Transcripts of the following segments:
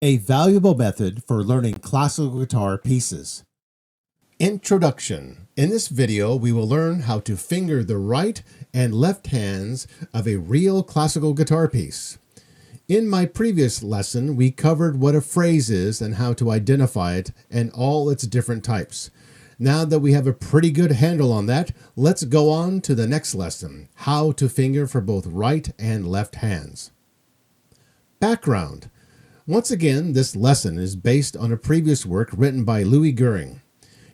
A valuable method for learning classical guitar pieces. Introduction. In this video, we will learn how to finger the right and left hands of a real classical guitar piece. In my previous lesson, we covered what a phrase is and how to identify it and all its different types. Now that we have a pretty good handle on that, let's go on to the next lesson, how to finger for both right and left hands. Background. Once again, this lesson is based on a previous work written by Louis Gehring.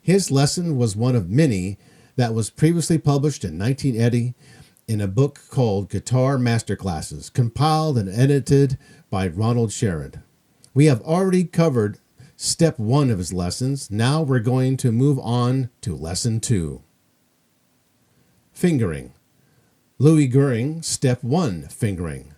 His lesson was one of many that was previously published in 1980 in a book called Guitar Masterclasses, compiled and edited by Rinald Sherrod. We have already covered step 1 of his lessons. Now we're going to move on to lesson 2. Fingering. Louis Gehring, step 1, fingering.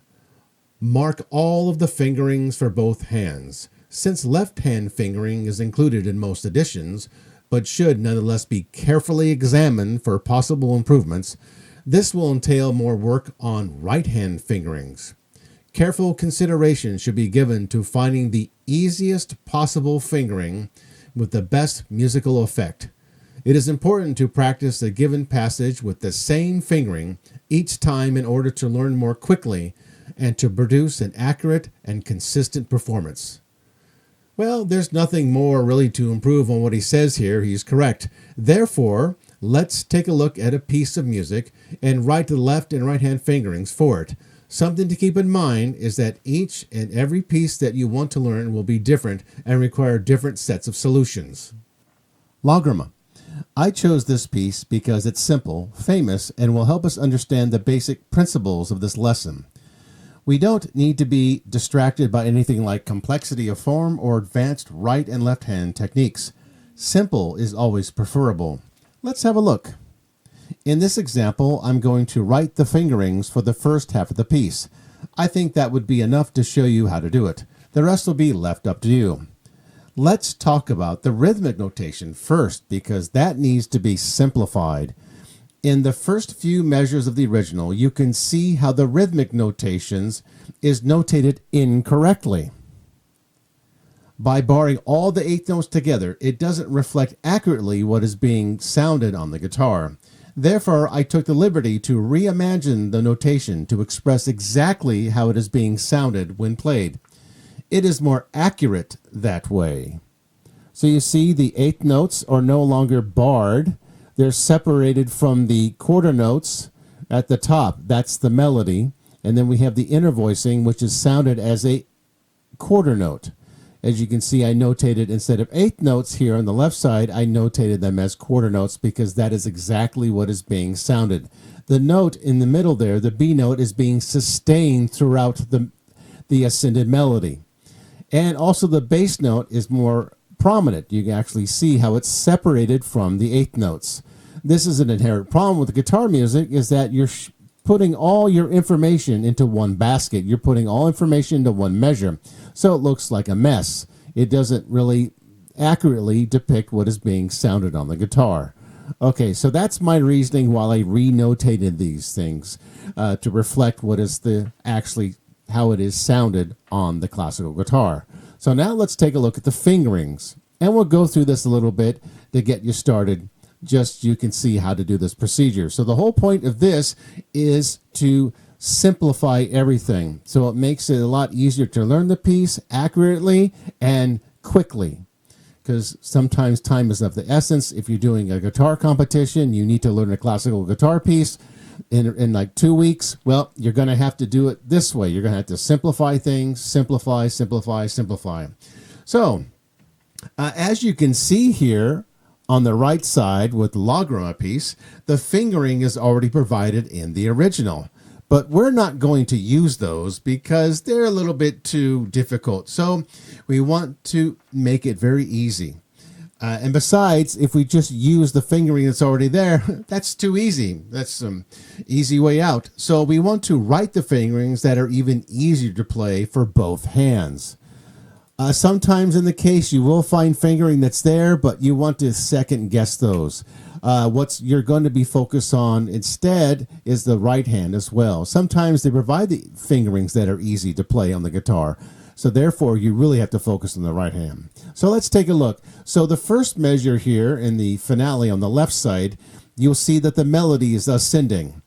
Mark all of the fingerings for both hands. Since left-hand fingering is included in most editions, but should nonetheless be carefully examined for possible improvements, this will entail more work on right-hand fingerings. Careful consideration should be given to finding the easiest possible fingering with the best musical effect. It is important to practice a given passage with the same fingering each time in order to learn more quickly and to produce an accurate and consistent performance. Well, there's nothing more really to improve on what he says here. He's correct. Therefore, let's take a look at a piece of music and write the left and right hand fingerings for it. Something to keep in mind is that each and every piece that you want to learn will be different and require different sets of solutions. Lagrima. I chose this piece because it's simple, famous, and will help us understand the basic principles of this lesson. We don't need to be distracted by anything like complexity of form or advanced right and left hand techniques. Simple is always preferable. Let's have a look. In this example, I'm going to write the fingerings for the first half of the piece. I think that would be enough to show you how to do it. The rest will be left up to you. Let's talk about the rhythmic notation first, because that needs to be simplified. In the first few measures of the original, you can see how the rhythmic notations is notated incorrectly. By barring all the eighth notes together, it doesn't reflect accurately what is being sounded on the guitar. Therefore, I took the liberty to reimagine the notation to express exactly how it is being sounded when played. It is more accurate that way. So you see the eighth notes are no longer barred. They're separated from the quarter notes at the top. That's the melody. And then we have the inner voicing, which is sounded as a quarter note. As you can see, I notated instead of eighth notes here on the left side, I notated them as quarter notes because that is exactly what is being sounded. The note in the middle there, the B note, is being sustained throughout the ascended melody. And also the bass note is more prominent. You can actually see how it's separated from the eighth notes. This is an inherent problem with guitar music, is that you're putting all your information into one basket. You're putting all information into one measure. So it looks like a mess. It doesn't really accurately depict what is being sounded on the guitar. Okay, so that's my reasoning while I renotated these things to reflect what is actually how it is sounded on the classical guitar. So now let's take a look at the fingerings. And we'll go through this a little bit to get you started, just so you can see how to do this procedure. So the whole point of this is to simplify everything. So it makes it a lot easier to learn the piece accurately and quickly. Because sometimes time is of the essence. If you're doing a guitar competition, you need to learn a classical guitar piece in like 2 weeks. Well, you're going to have to do it this way. You're going to have to simplify things, simplify. So, as you can see here on the right side with the Lagrima piece, the fingering is already provided in the original. But we're not going to use those because they're a little bit too difficult. So we want to make it very easy. And besides, if we just use the fingering that's already there, that's too easy. That's some easy way out. So we want to write the fingerings that are even easier to play for both hands. Sometimes in the case, you will find fingering that's there, but you want to second guess those. What you're going to be focused on instead is the right hand as well. Sometimes they provide the fingerings that are easy to play on the guitar. So therefore, you really have to focus on the right hand. So let's take a look. So the first measure here in the finale on the left side, you'll see that the melody is ascending.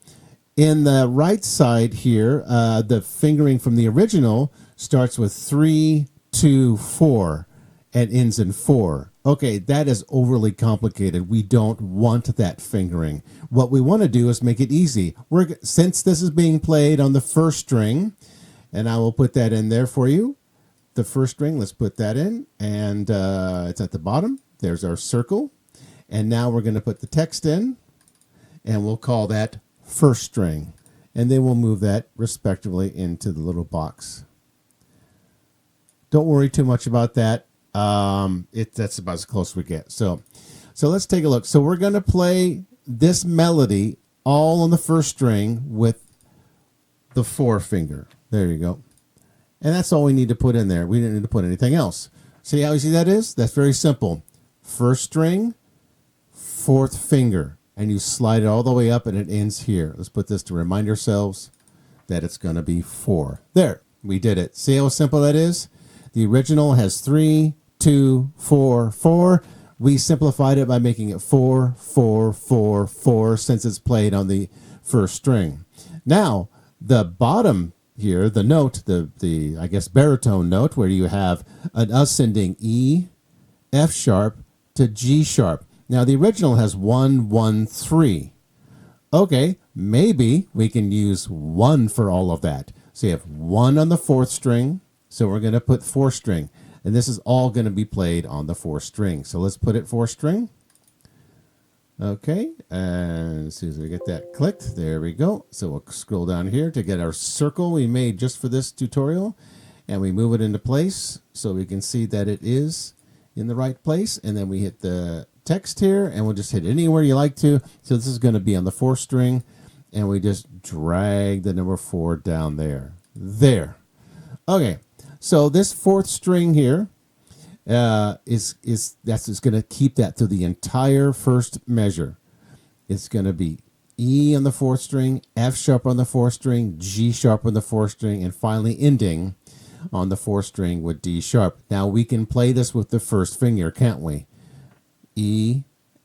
In the right side here, the fingering from the original starts with 3, 2, 4 and ends in 4. Okay, that is overly complicated. We don't want that fingering. What we want to do is make it easy. Since this is being played on the first string, and I will put that in there for you. The first string, let's put that in, and it's at the bottom. There's our circle. And now we're going to put the text in, and we'll call that first string. And then we'll move that respectively into the little box. Don't worry too much about that. That's about as close as we get. So let's take a look. So we're going to play this melody all on the first string with the 4 finger. There you go. And that's all we need to put in there. We didn't need to put anything else. See how easy that is? That's very simple. First string, 4th finger. And you slide it all the way up and it ends here. Let's put this to remind ourselves that it's going to be 4. There, we did it. See how simple that is? The original has 3, 2, 4, 4. We simplified it by making it 4, 4, 4, 4 since it's played on the first string. Now, the bottom here, the note, the I guess baritone note, where you have an ascending E, F sharp to G sharp. Now, the original has 1, 1, 3. Okay, maybe we can use 1 for all of that. So you have 1 on the 4th string. So we're going to put 4th string. And this is all going to be played on the 4th string. So let's put it 4th string. Okay, and as soon as we get that clicked, there we go. So we'll scroll down here to get our circle we made just for this tutorial. And we move it into place so we can see that it is in the right place. And then we hit the text here, and we'll just hit anywhere you like to. So this is going to be on the 4th string. And we just drag the number 4 down there. There. Okay. So this 4th string here is going to keep that through the entire first measure. It's going to be E on the 4th string, F sharp on the 4th string, G sharp on the 4th string, and finally ending on the 4th string with D sharp. Now we can play this with the first finger, can't we? E,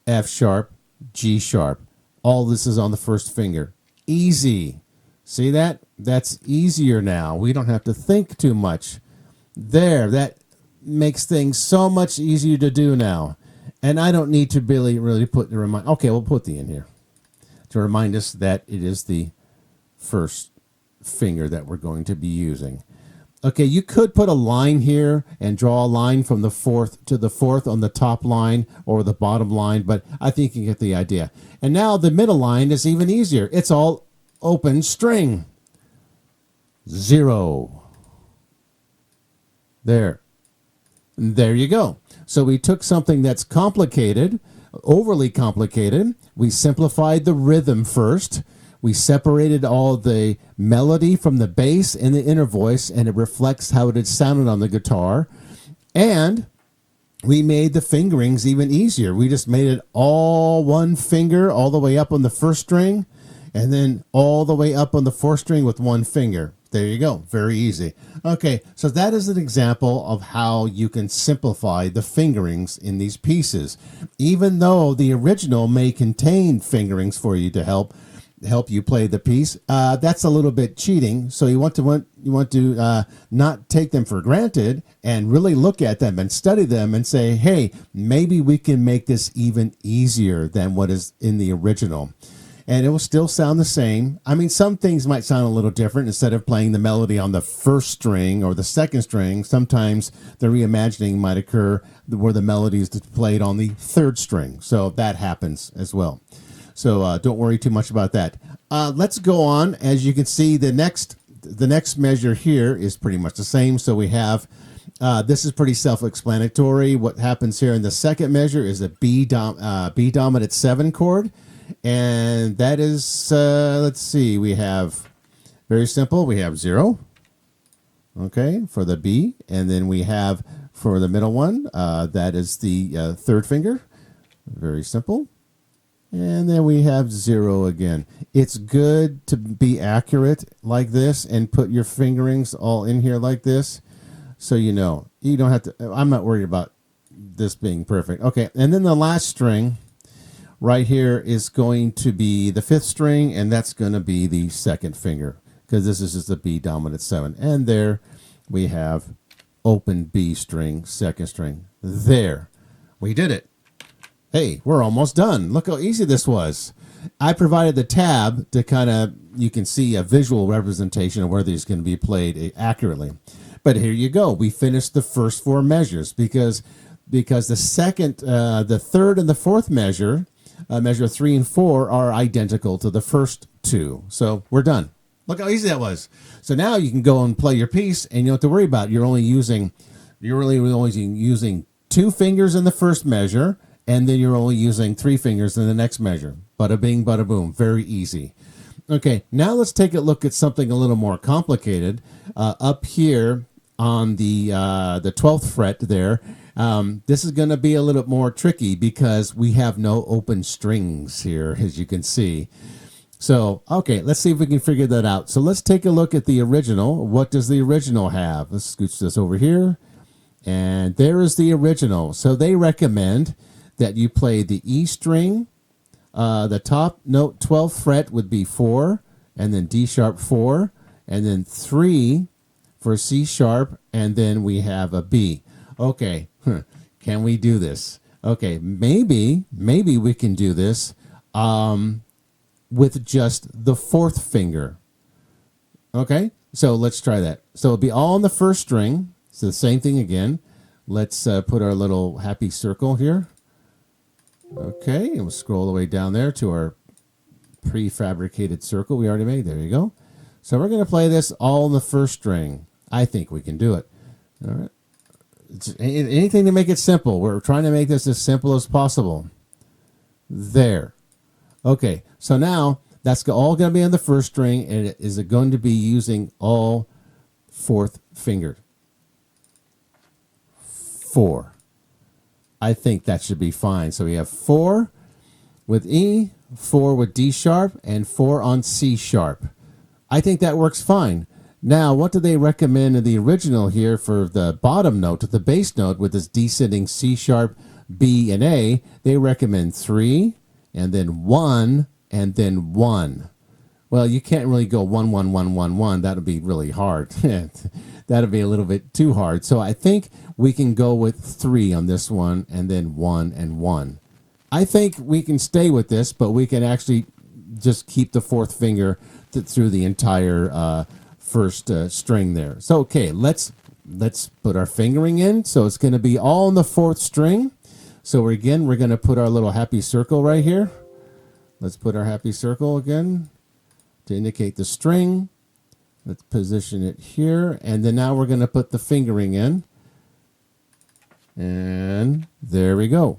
F sharp, G sharp. All this is on the first finger. Easy. See that? That's easier now. We don't have to think too much. There, that makes things so much easier to do now. And I don't need to really put the remind. Okay, we'll put the in here to remind us that it is the first finger that we're going to be using. Okay, you could put a line here and draw a line from the 4th to the 4th on the top line or the bottom line, but I think you get the idea. And now the middle line is even easier. It's all open string. 0. There you go. So we took something that's complicated, overly complicated. We simplified the rhythm first. We separated all the melody from the bass and the inner voice, and it reflects how it had sounded on the guitar. And we made the fingerings even easier. We just made it all 1 finger all the way up on the 1st string, and then all the way up on the 4th string with 1 finger. There you go. Very easy. Okay, so that is an example of how you can simplify the fingerings in these pieces. Even though the original may contain fingerings for you to help you play the piece, that's a little bit cheating. So you want to not take them for granted and really look at them and study them and say, hey, maybe we can make this even easier than what is in the original. And it will still sound the same. I mean, some things might sound a little different. Instead of playing the melody on the 1st string or the 2nd string, sometimes the reimagining might occur where the melody is played on the 3rd string. So that happens as well. So don't worry too much about that. Let's go on. As you can see, the next measure here is pretty much the same. So we have, this is pretty self-explanatory. What happens here in the 2nd measure is a B dominant 7 chord. And that is, let's see, we have, very simple, we have 0, okay, for the B. And then we have, for the middle one, that is the 3rd finger, very simple. And then we have 0 again. It's good to be accurate like this and put your fingerings all in here like this. So you know, you don't have to, I'm not worried about this being perfect. Okay, and then the last string right here is going to be the 5th string, and that's going to be the 2nd finger, because this is just a B dominant 7. And there we have open B string, 2nd string. There. We did it. Hey, we're almost done. Look how easy this was. I provided the tab to kind of, you can see a visual representation of where these can be played accurately. But here you go. We finished the first 4 measures because the second, the 3rd and the 4th measure, measure 3 and 4, are identical to the first 2. So we're done. Look how easy that was. So now you can go and play your piece, and you don't have to worry about it. You're only using 2 fingers in the first measure, and then you're only using 3 fingers in the next measure. Bada bing, bada boom. Very easy. Okay, now let's take a look at something a little more complicated. Up here on the 12th fret there, this is going to be a little bit more tricky because we have no open strings here, as you can see. So, okay, let's see if we can figure that out. So let's take a look at the original. What does the original have? Let's scooch this over here. And there is the original. So they recommend that you play the E string. The top note, 12th fret, would be 4, and then D sharp 4, and then 3 for C sharp, and then we have a B. Okay, can we do this? Okay, maybe we can do this with just the 4th finger. Okay, so let's try that. So it'll be all on the first string. So the same thing again. Let's put our little happy circle here. Okay, and we'll scroll all the way down there to our prefabricated circle we already made. There you go. So we're going to play this all in the first string. I think we can do it. All right. Anything to make it simple. We're trying to make this as simple as possible. There. Okay, so now that's all going to be on the first string, and it is going to be using all 4th fingered. 4. I think that should be fine. So we have 4 with E, 4 with D sharp, and 4 on C sharp. I think that works fine. Now, what do they recommend in the original here for the bottom note, the bass note, with this descending C sharp, B, and A? They recommend 3, and then 1, and then 1. Well, you can't really go 1, 1, 1, 1, 1. That would be really hard. That would be a little bit too hard. So I think we can go with 3 on this one, and then 1 and 1. I think we can stay with this, but we can actually just keep the 4th finger through the entire first string there. So, okay, let's put our fingering in. So it's going to be all in the 4th string. So we're going to put our little happy circle right here. Let's put our happy circle again to indicate the string. Let's position it here. And then now we're going to put the fingering in. And there we go.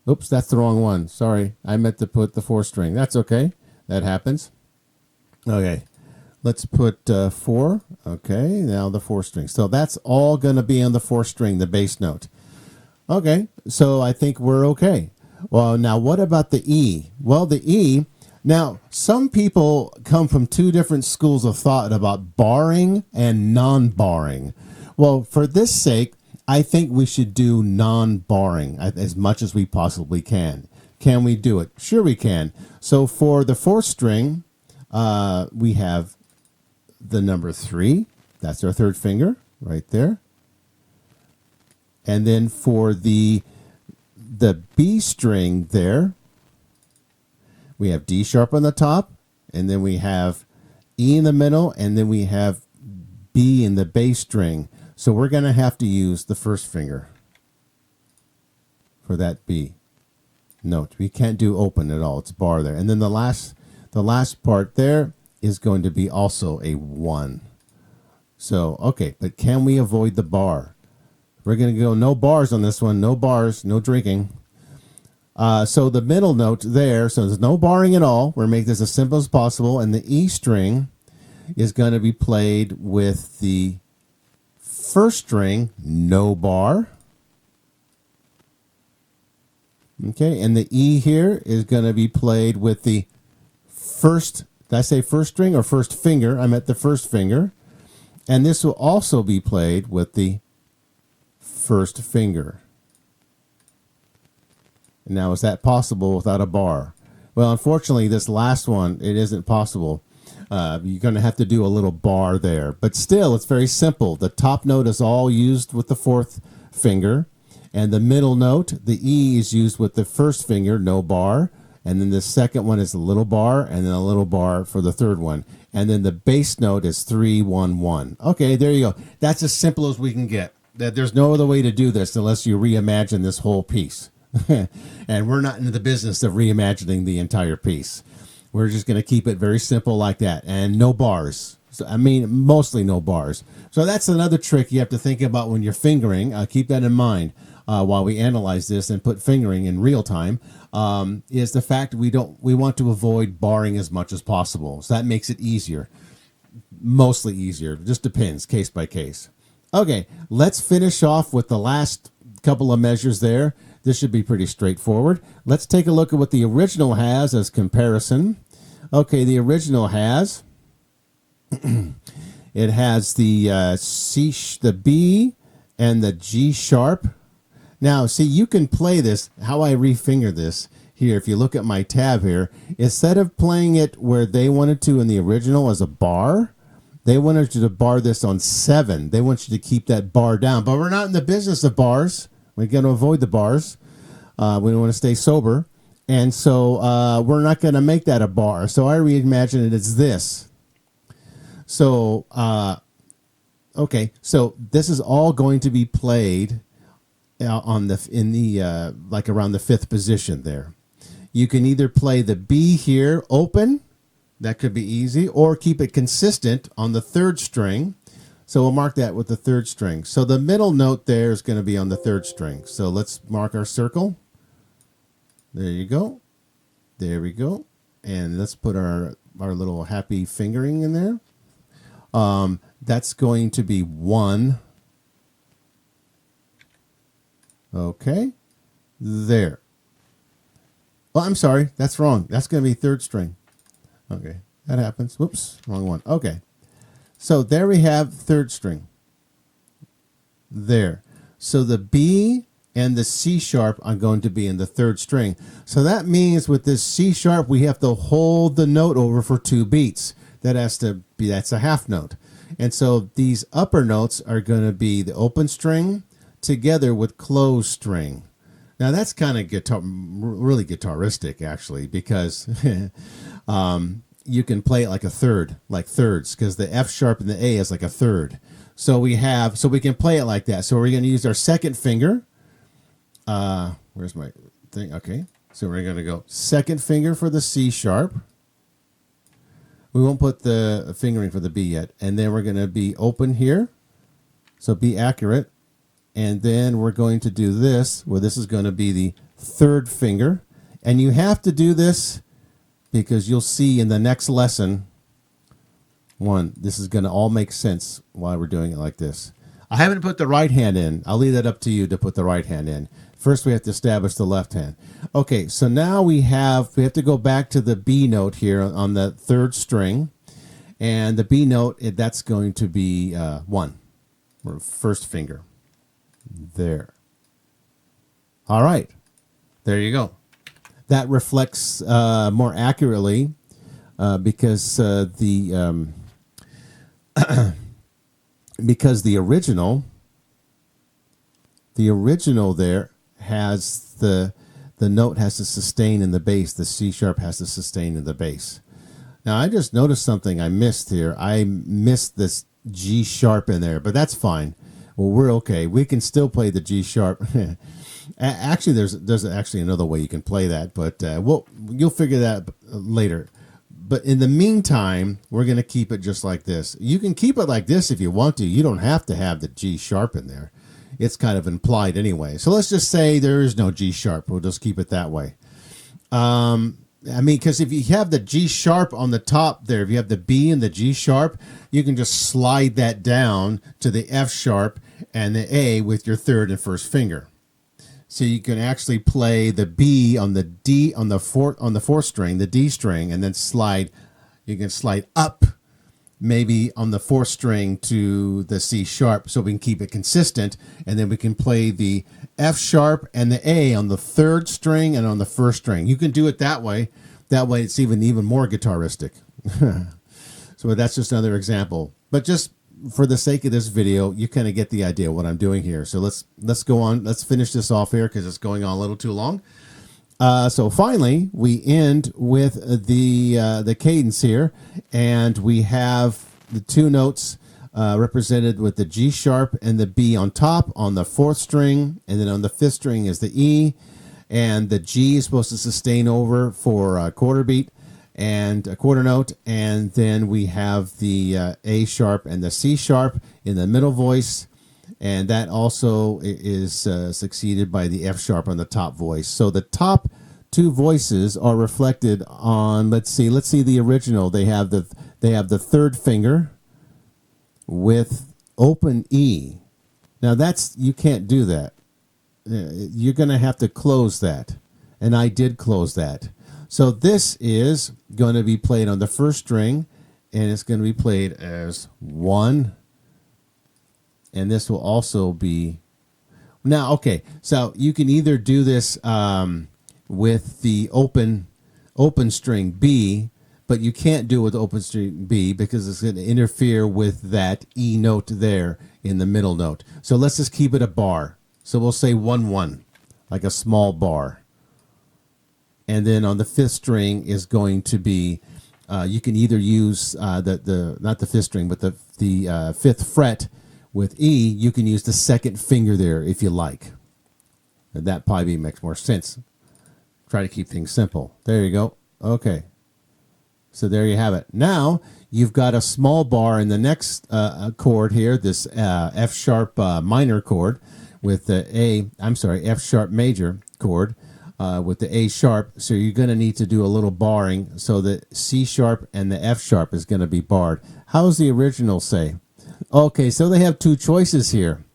Oops, that's the wrong one. Sorry, I meant to put the 4th string. That's okay. That happens. Okay, let's put 4. Okay, now the 4th string. So that's all going to be on the 4th string, the bass note. Okay, so I think we're okay. Well, now what about the E? Well, the E, now some people come from 2 different schools of thought about barring and non-barring. Well, for this sake, I think we should do non-barring as much as we possibly can. Can we do it? Sure we can. So for the 4th string, we have the number 3. That's our 3rd finger right there. And then for the B string there, we have D sharp on the top, and then we have E in the middle, and then we have B in the bass string. So we're going to have to use the 1st finger for that B note. We can't do open at all. It's bar there. And then the last part there is going to be also a 1. So, okay, but can we avoid the bar? We're going to go no bars on this one. No bars, no drinking. So the middle note there, so there's no barring at all. We're going to make this as simple as possible. And the E string is going to be played with the 1st string, no bar. Okay, and the E here is going to be played with the 1st, did I say 1st string or 1st finger? I meant the 1st finger. And this will also be played with the first finger. Now, is that possible without a bar? Well, unfortunately, this last one, it isn't possible. You're going to have to do a little bar there. But still, it's very simple. The top note is all used with the fourth finger. And the middle note, the E, is used with the first finger, no bar. And then the second one is a little bar, and then a little bar for the third one. And then the bass note is 3, 1, 1. Okay, there you go. That's as simple as we can get. There's no other way to do this unless you reimagine this whole piece. And we're not in the business of reimagining the entire piece. We're just going to keep it very simple like that, and no bars. So, I mean, mostly no bars. So that's another trick you have to think about when you're fingering. Keep that in mind while we analyze this and put fingering in real time. Is the fact we want to avoid barring as much as possible. So that makes it easier, mostly easier. It just depends, case by case. Okay, let's finish off with the last couple of measures there. This should be pretty straightforward. Let's take a look at what the original has as comparison. Okay, the original has, it has the the B and the G sharp. Now, see, you can play this, how I refinger this here. If you look at my tab here, instead of playing it where they wanted to in the original as a bar, they wanted you to bar this on 7. They want you to keep that bar down. But we're not in the business of bars. We're going to avoid the bars. We want to stay sober. And so we're not going to make that a bar. So I reimagine it as this. So, okay. So this is all going to be played on like around the 5th position there. You can either play the B here open. That could be easy. Or keep it consistent on the 3rd string. So we'll mark that with the 3rd string. So the middle note there is going to be on the 3rd string. So let's mark our circle. There you go. There we go. And let's put our little happy fingering in there. That's going to be 1. Okay. There. Oh, I'm sorry. That's wrong. That's going to be 3rd string. Okay. That happens. Whoops. Wrong one. Okay. So there we have 3rd string. There. So the B and the C sharp are going to be in the 3rd string. So that means with this C sharp, we have to hold the note over for 2 beats. That's a half note. And so these upper notes are going to be the open string together with closed string. Now that's kind of really guitaristic actually, because you can play it like a third, like thirds, because the F sharp and the A is like a third. So we can play it like that. So we're going to use our 2nd finger. Where's my thing? Okay. So we're going to go 2nd finger for the C sharp. We won't put the fingering for the B yet. And then we're going to be open here. So be accurate. And then we're going to do this, where this is going to be the 3rd finger. And you have to do this because you'll see in the next lesson, this is going to all make sense while we're doing it like this. I haven't put the right hand in. I'll leave that up to you to put the right hand in. First, we have to establish the left hand. Okay, so now we have to go back to the B note here on the 3rd string. And the B note, that's going to be 1, or 1st finger. There. All right. There you go. That reflects more accurately because because the original there has the note has to sustain in the bass. The C sharp has to sustain in the bass. Now I just noticed something I missed here. I missed this G sharp in there, but that's fine. Well, we're okay. We can still play the G sharp. Actually, there's actually another way you can play that, but you'll figure that later. But in the meantime, we're going to keep it just like this. You can keep it like this if you want to. You don't have to have the G sharp in there. It's kind of implied anyway. So let's just say there is no G sharp. We'll just keep it that way. Because if you have the G sharp on the top there, if you have the B and the G sharp, you can just slide that down to the F sharp and the A with your 3rd and 1st finger. So you can actually play the B on the D on the 4th string, the D string, and then you can slide up maybe on the fourth string to the C sharp so we can keep it consistent, and then we can play the F sharp and the A on the third string and on the first string. You can do it that way. That way it's even more guitaristic. So that's just another example. But just for the sake of this video, you kind of get the idea of what I'm doing here. So let's go on. Let's finish this off here because it's going on a little too long. So finally, we end with the cadence here, and we have the two notes represented with the G sharp and the B on top on the fourth string, and then on the fifth string is the E, and the G is supposed to sustain over for a quarter beat and a quarter note, and then we have the A sharp and the C sharp in the middle voice, and that also is succeeded by the F sharp on the top voice. So the top two voices are reflected on, let's see the original. They have the third finger with open E. Now you can't do that. You're going to have to close that, and I did close that. So this is going to be played on the first string, and it's going to be played as 1. And this will also be... Now, okay, so you can either do this with the open string B, but you can't do it with open string B because it's going to interfere with that E note there in the middle note. So let's just keep it a bar. So we'll say 1-1, like a small bar. And then on the fifth string is going to be, you can either use not the fifth string, but the fifth fret with E. You can use the second finger there if you like. And that probably makes more sense. Try to keep things simple. There you go. Okay. So there you have it. Now you've got a small bar in the next chord here, this F sharp minor chord with the F sharp major chord. With the A sharp, so you're going to need to do a little barring, so the C sharp and the F sharp is going to be barred. How's the original say? Okay, so they have two choices here.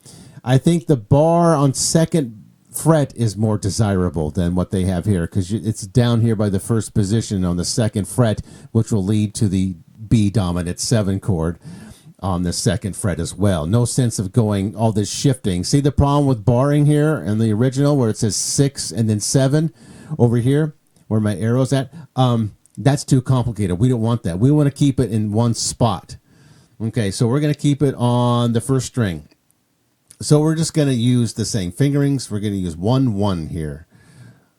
I think the bar on second fret is more desirable than what they have here, because it's down here by the first position on the second fret, which will lead to the B dominant 7 chord on the second fret as well. No sense of going all this shifting. See the problem with barring here in the original where it says 6 and then 7 over here where my arrow's at? That's too complicated. We don't want that. We want to keep it in one spot. Okay, so we're going to keep it on the first string. So we're just going to use the same fingerings. We're going to use 1-1 here.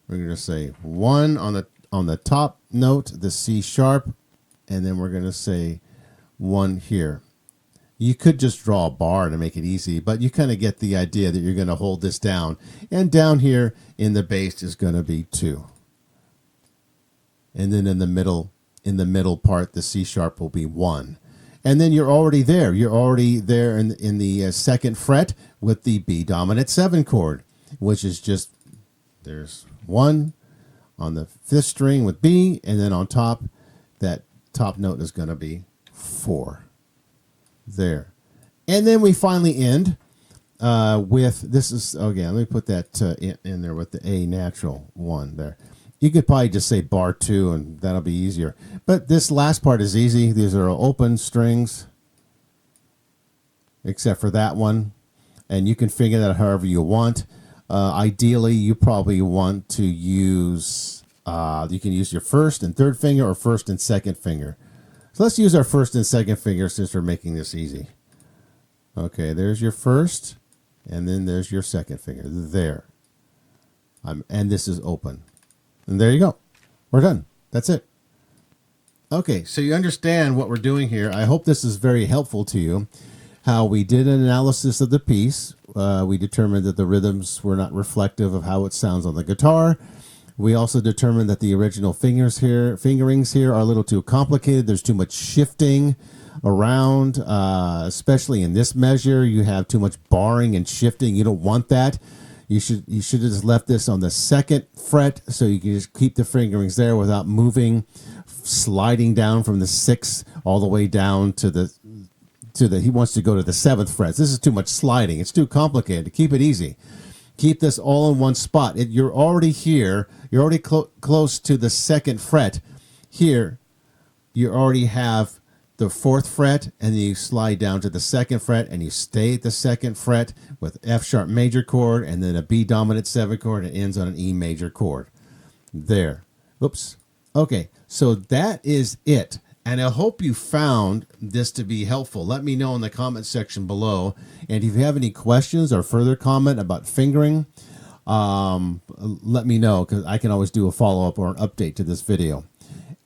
We're going to say 1 on the top note, the C sharp, and then we're going to say 1 here. You could just draw a bar to make it easy, but you kind of get the idea that you're going to hold this down. And down here in the bass is going to be 2. And then in the middle part, the C sharp will be 1. And then you're already there. You're already there in the second fret with the B dominant 7 chord, which is just, there's 1 on the fifth string with B, and then on top, that top note is going to be 4. There. And then we finally end with, this is, again, let me put that in there with the A natural 1 there. You could probably just say bar 2 and that'll be easier. But this last part is easy. These are open strings, except for that one. And you can figure that however you want. Ideally, you probably want to use, you can use your first and third finger or first and second finger. So let's use our first and second finger since we're making this easy. Okay, there's your first, and then there's your second finger. There. And this is open. And there you go. We're done. That's it. Okay, so you understand what we're doing here. I hope this is very helpful to you. How we did an analysis of the piece. We determined that the rhythms were not reflective of how it sounds on the guitar. We also determined that the original fingerings here are a little too complicated. There's too much shifting around, especially in this measure. You have too much barring and shifting. You don't want that. You should have just left this on the second fret so you can just keep the fingerings there without moving, sliding down from the 6th all the way down to the he wants to go to the 7th fret. This is too much sliding. It's too complicated. Keep it easy. Keep this all in one spot. You're already here. You're already close to the second fret. Here, you already have the 4th fret, and then you slide down to the 2nd fret, and you stay at the 2nd fret with F sharp major chord, and then a B dominant 7 chord, and it ends on an E major chord. There. Oops. Okay, so that is it. And I hope you found this to be helpful. Let me know in the comment section below. And if you have any questions or further comment about fingering, let me know, because I can always do a follow-up or an update to this video.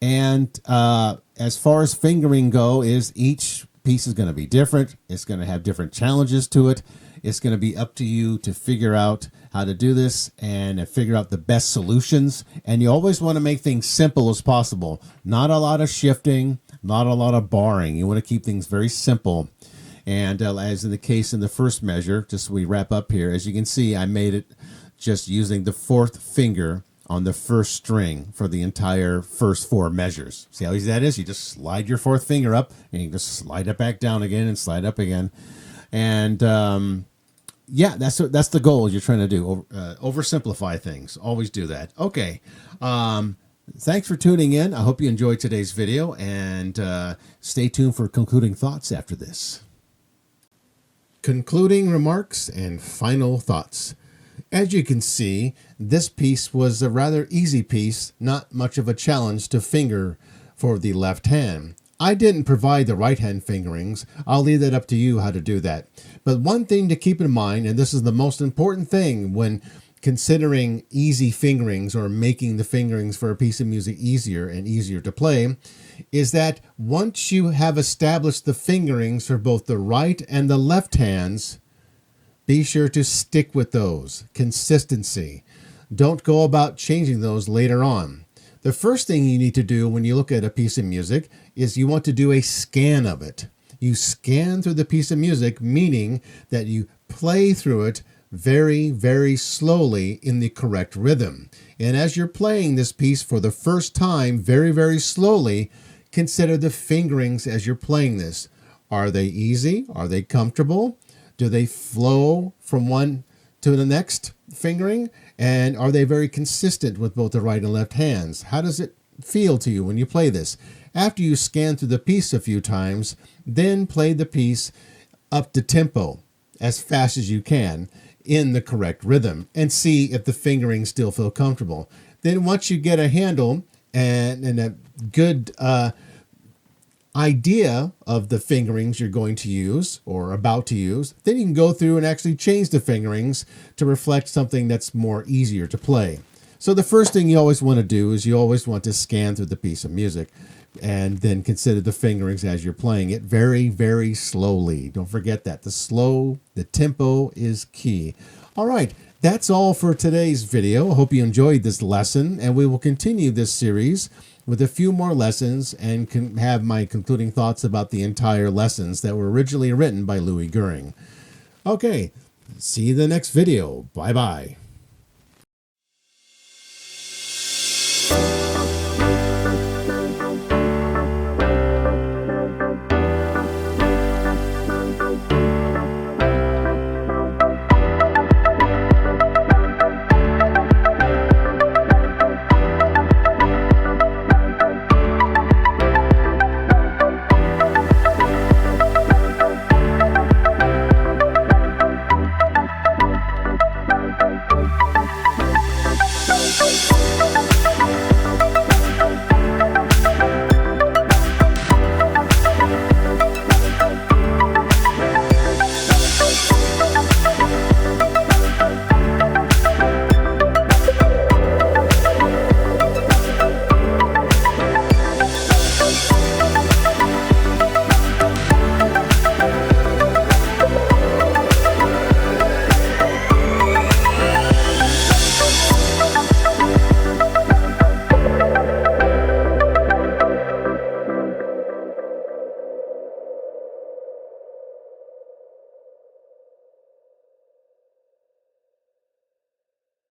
And as far as fingering go, is each piece is going to be different. It's going to have different challenges to it. It's going to be up to you to figure out how to do this and figure out the best solutions. And you always want to make things simple as possible. Not a lot of shifting, not a lot of barring. You want to keep things very simple. And as in the case in the first measure, just so we wrap up here, as you can see, I made it just using the 4th finger on the 1st string for the entire first 4 measures. See how easy that is? You just slide your 4th finger up, and you just slide it back down again and slide up again. And yeah, that's the goal you're trying to do. Oversimplify things. Always do that. Okay. Thanks for tuning in. I hope you enjoyed today's video, and stay tuned for concluding thoughts after this. Concluding remarks and final thoughts. As you can see, this piece was a rather easy piece, not much of a challenge to finger for the left hand. I didn't provide the right hand fingerings. I'll leave that up to you how to do that. But one thing to keep in mind, and this is the most important thing when considering easy fingerings or making the fingerings for a piece of music easier and easier to play, is that once you have established the fingerings for both the right and the left hands, be sure to stick with those. Consistency. Don't go about changing those later on. The first thing you need to do when you look at a piece of music is you want to do a scan of it. You scan through the piece of music, meaning that you play through it very, very slowly in the correct rhythm. And as you're playing this piece for the first time, very, very slowly, consider the fingerings as you're playing this. Are they easy? Are they comfortable? Do they flow from one to the next fingering? And are they very consistent with both the right and left hands? How does it feel to you when you play this? After you scan through the piece a few times, then play the piece up to tempo as fast as you can in the correct rhythm and see if the fingerings still feel comfortable. Then once you get a handle and a good idea of the fingerings you're going to use or about to use, then you can go through and actually change the fingerings to reflect something that's more easier to play. So the first thing you always want to do is you always want to scan through the piece of music and then consider the fingerings as you're playing it very, very slowly. Don't forget that. The tempo is key. All right, that's all for today's video. I hope you enjoyed this lesson, and we will continue this series with a few more lessons and can have my concluding thoughts about the entire lessons that were originally written by Louis Gehring. Okay, see you in the next video. Bye-bye.